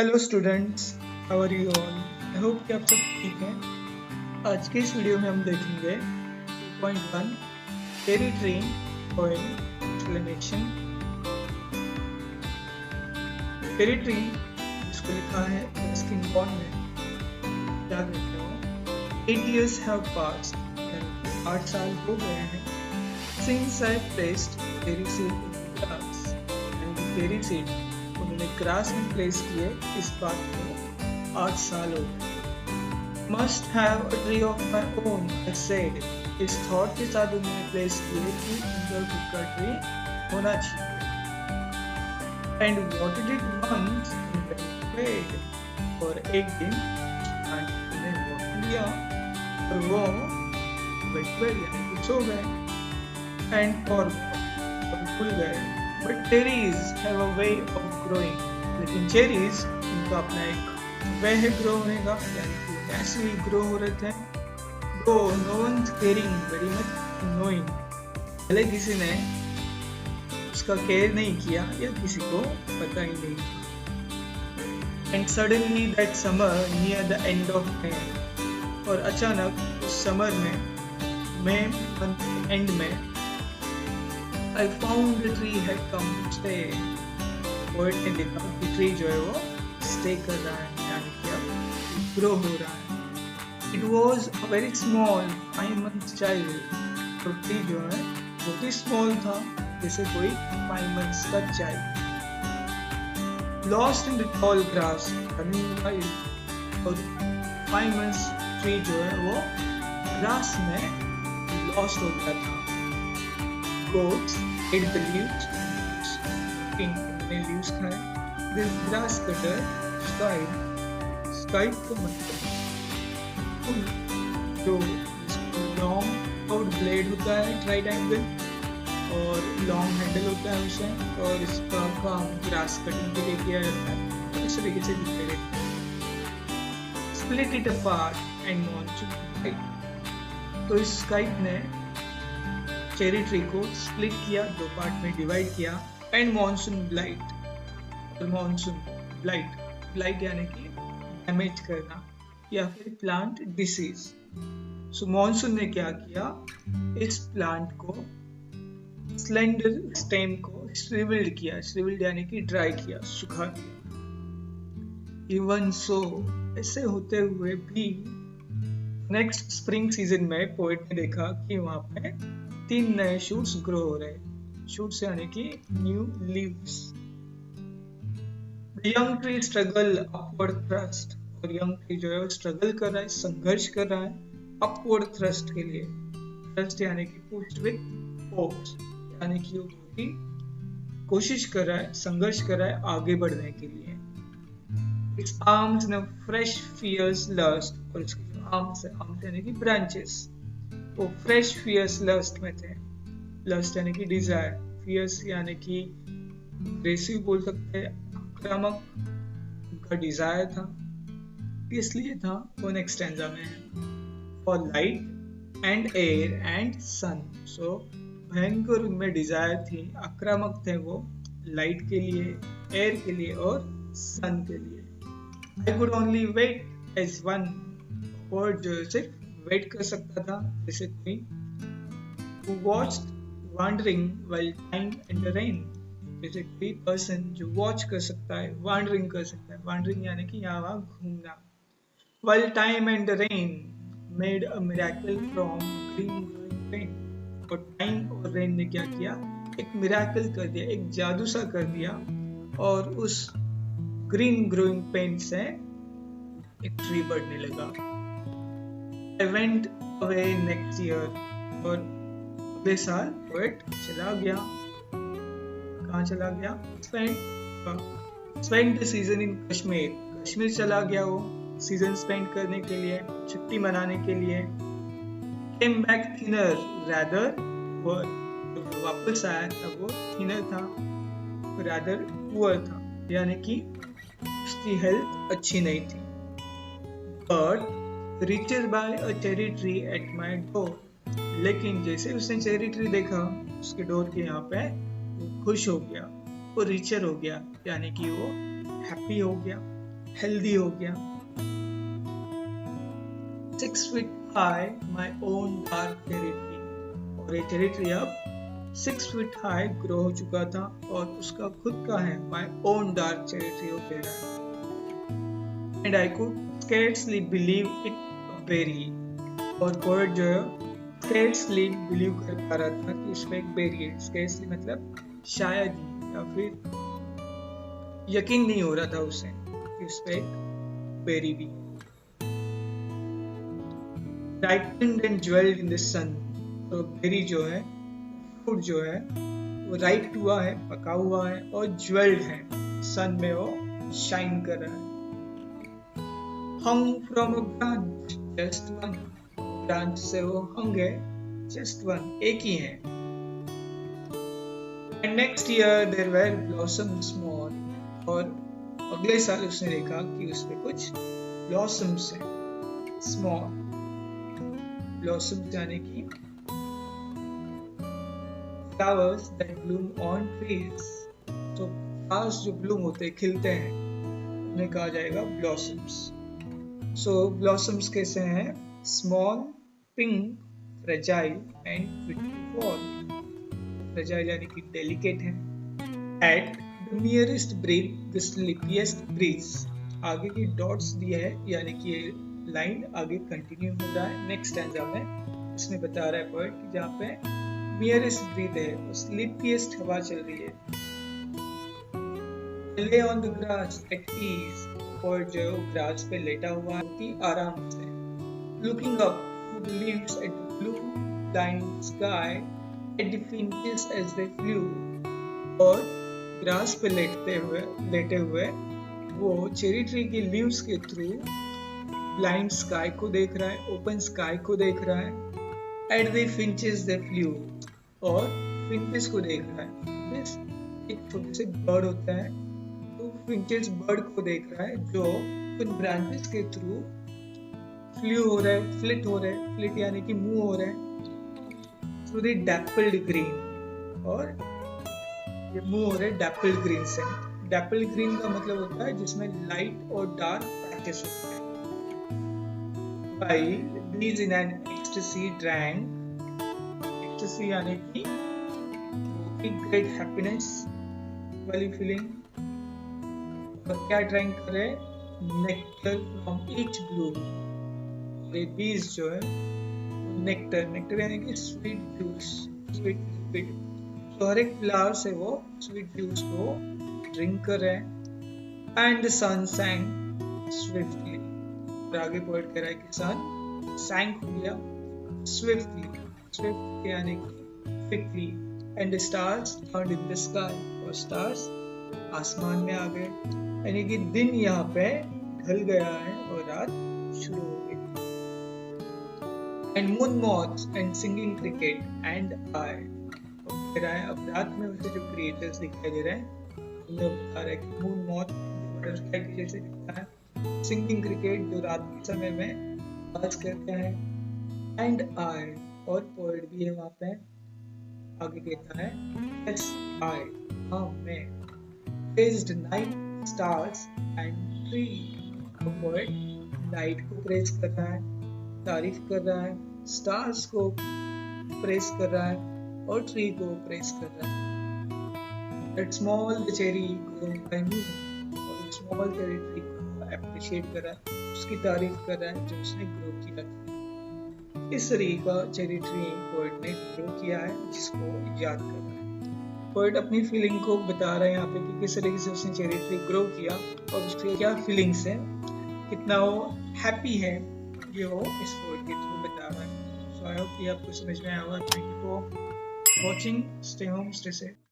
Hello students, how are you all. I hope कि आप सब ठीक हैं। आज के इस वीडियो में हम देखेंगे 2.1 cherry tree oil explanation. Cherry tree जिसको लिखा है रस्किन बॉन्ड में, क्या कहते हो, 8 years have passed, यानी 8 साल हो गए हैं, since I placed cherry seed in grass, यानी चेरी सीड उन्होंने ग्रास में प्लेस किए। इस बात को 8 साल हो गए। Must have a tree of my own, I said. इस थॉट के साथ उन्होंने प्लेस किए कि उनका खुद का ट्री होना चाहिए। एंड वॉटेड इट वंस पेड, और एक दिन उन्होंने वॉटर लिया और वो सो गए। एंड और भूल गए। But cherries have a way of growing, लेकिन चेरीज उनका अपना एक वे है ग्रो होने का, यानी कि नेचुरली ग्रो हो रहे थे। तो no one caring very much knowing, भले किसी ने उसका केयर नहीं किया या किसी को पता ही नहीं था। And suddenly that summer near the end of May, और अचानक उस समर में मई मंथ के एंड में I found the tree had come to stay. Poet ने देखा कि ट्री जो है वो स्टे कर रहा है, यानी कि अब ग्रो हो रहा है। It was a very small 5 months child. तो ट्री जो है बहुत ही स्मॉल था, जैसे कोई 5 months का child. Lost in the tall grass, running wild. और 5 months ट्री जो है वो ग्रास में लॉस्ट हो गया था। Goats ate the leaves, ने leaves खाए। This grass cutter skied का मतलब जो लॉन्ग और ब्लेड होता है, राइट एंगल, और लॉन्ग हैंडल होता है उसे, और इसका काम ग्रास कटिंग के लिए किया जाता है। इस तरीके से दिखाई देता है। Split it apart and monsoon, तो इस काइट ने चेरी ट्री को स्प्लिट किया, 2 पार्ट में डिवाइड किया। एंड मॉनसून ब्लाइट, और मॉनसून ब्लाइट यानी कि डैमेज करना या फिर प्लांट डिसीज। सो मॉनसून ने क्या किया, इस प्लांट को स्लेंडर स्टेम को श्रिवल्ड किया, श्रिवल्ड यानी कि ड्राई किया, सुखा दिया। इवन सो, ऐसे होते हुए भी नेक्स्ट स्प्रिंग सीजन में पोएट ने देखा कि वहां पे 3 नए शूट्स ग्रो हो रहे। शूट्स यानी कि new leaves. Young tree struggle upward thrust, और यंग ट्री जो है वो स्ट्रगल कर रहा है, संघर्ष कर रहा है अपवर्ड थ्रस्ट के लिए। थ्रस्ट यानी कि पुश्ड विद फोर्स, यानी कि वो बहुत ही कोशिश कर रहा है, संघर्ष कर रहा है आगे बढ़ने के लिए। Its arms in a fresh fierce lust, और इसके जो आर्म्स है, आर्म्स यानी कि ब्रांचेस, वो फ्रेश फियर्स लस्ट में थे। लस्ट यानी कि डिजायर, फियर्स यानी कि अग्रेसिव बोल सकते हैं, आक्रामक उनका डिजायर था, इसलिए था वो नेक्स्ट स्टैंजा में है। For light and air and sun, so भयंकर उनमें डिजायर थी, आक्रामक थे वो लाइट के लिए, एयर के लिए और सन के लिए। I could only wait as one, और जो सिर्फ वेट कर सकता था जैसे कोई who watched wandering while time and the rain, जैसे कोई पर्सन जो वॉच कर सकता है, वांडरिंग कर सकता है, वांडरिंग यानी कि यहाँ वहाँ घूमना। while time and the rain made a miracle from green growing pain, और टाइम और रेन ने क्या किया, एक मिराकल कर दिया, एक जादू सा कर दिया, और उस ग्रीन ग्रोइंग पेन से एक ट्री बढ़ने लगा। I went away next year, और अगले साल पोएट चला गया। कहाँ चला गया? Spent the season in Kashmir, Kashmir चला गया वो सीजन स्पेंड करने के लिए, छुट्टी मनाने के लिए। Came back thinner rather, और वापस आया तब वो thinner था, rather poor था, यानी कि उसकी हेल्थ अच्छी नहीं थी। But reaches by a cherry tree at my door, लेकिन जैसे उसने चेरी ट्री देखा उसके डोर के यहाँ पे, वो खुश हो गया, वो रिचर हो गया, यानी कि वो हैप्पी हो गया। हेल्दी हो गया। 6 feet high my own dark territory, और ये टेरिटरी अब 6 feet high ग्रो हो चुका था और उसका खुद का है my own dark territory हो गया है। And I could scarcely believe it a berry, और पोएट जो है scarcely believe कर पा रहा था कि इसमें एक बेरी है। scarcely मतलब शायद ही, या फिर यकीन नहीं हो रहा था उसे कि उसमें एक बेरी भी है। Ripened and jeweled in the sun, तो बेरी जो है, फ्रूट जो है वो राइप हुआ है, पका हुआ है और ज्वेल्ड है, सन में वो शाइन कर रहा है। Hung from a branch, just one, branch से वो hung है, just one, एक ही है। And next year there were blossoms more, और अगले साल उसने देखा कि उसमें कुछ blossoms हैं, small blossoms यानी कि flowers that bloom on trees, तो flowers जो bloom होते हैं, खिलते हैं, उन्हें कहा जाएगा blossoms। So blossoms कैसे हैं? Small, pink, fragile and beautiful। fragile यानी कि delicate है। At the nearest breath, the slippiest breeze, आगे की dots दिया है यानी कि ये लाइन आगे कंटिन्यू हो रहा है। नेक्स्ट स्टैंजा में इसमें बता रहा है पोएट कि जहाँ पे नियरेस्ट ब्रीथ है, स्लिपिएस्ट हवा चल रही है। lay on the grass at ease, poet जो है ग्रास पे लेटा हुआ है आराम से। looking up to the leaves at the blue blind sky at the finches as they flew, और ग्रास पे लेटे हुए वो चेरी ट्री की लीव्स के थ्रू ब्लाइंड स्काई को देख रहा है, ओपन स्काई को देख रहा है। At the finches they flu, और फिंचेस को देख रहा है। दिस एक छोटे से बर्ड होता है, तो फिंचेस बर्ड को देख रहा है जो कुछ ब्रांचेस के थ्रू फ्लू हो रहा है, फ्लिट हो रहा है, फ्लिट यानी कि मूव हो रहा है थ्रू द डैपल्ड ग्रीन, और ये मूव हो रहा है डैपल्ड ग्रीन से। डैपल्ड ग्रीन का मतलब होता है जिसमें लाइट और डार्क पैचेस होते हैं। While bees in an ecstasy drank, ecstasy यानी कि great happiness वाली feeling, और क्या ड्राइंग करे? नेक्टर फ्रॉम ईच ब्लूम, ये बीज जो है नेक्टर, नेक्टर यानी कि स्वीट जूस, स्वीट, तो हर एक फ्लावर से वो स्वीट जूस को ड्रिंक कर रहे हैं। एंड द सन सैंक स्विफ्टली, और आगे पोएट कह रहा है कि सन सैंक हो गया स्विफ्टली, स्विफ्ट यानी कि quickly. And the stars turned in the sky, और स्टार्स आसमान में आ गए, यानी कि दिन यहाँ पे ढल गया है और रात शुरू हो गई। And moon moths and singing cricket and I, कह रहा है अब रात में उसे जो क्रिएचर्स दिखाई दे रहे हैं उन्हें बता रहा है कि मून मॉथ बटरफ्लाई के जैसे दिखता है, सिंगिंग क्रिकेट जो रात के समय में आवाज करते हैं, एंड आई, और पोएट भी है वहाँ पे, आगे कहता है यस आई, हाँ मैं, praised night, stars and tree, poet night को प्रेज कर रहा है, तारीफ कर रहा है, स्टार्स को प्रेज कर रहा है और ट्री को प्रेज कर रहा है। That small the cherry grown by me, और स्मॉल चेरी ट्री को अप्रिशिएट कर रहा है, उसकी तारीफ कर रहा है जो उसने ग्रो किया था। इस तरीके का चेरी ट्री पोएट ने ग्रो किया है जिसको याद कर रहा है। पोएट अपनी फीलिंग को बता रहा है यहाँ पे कि किस तरीके से उसने चेरी ट्री ग्रो किया और उसकी क्या फीलिंग्स है, कितना वो हैप्पी है, ये वो इस पोएट के थ्रू बता रहा है। सो आई होप कि आपको समझ में आया होगा। Thank you for watching, stay home, stay safe.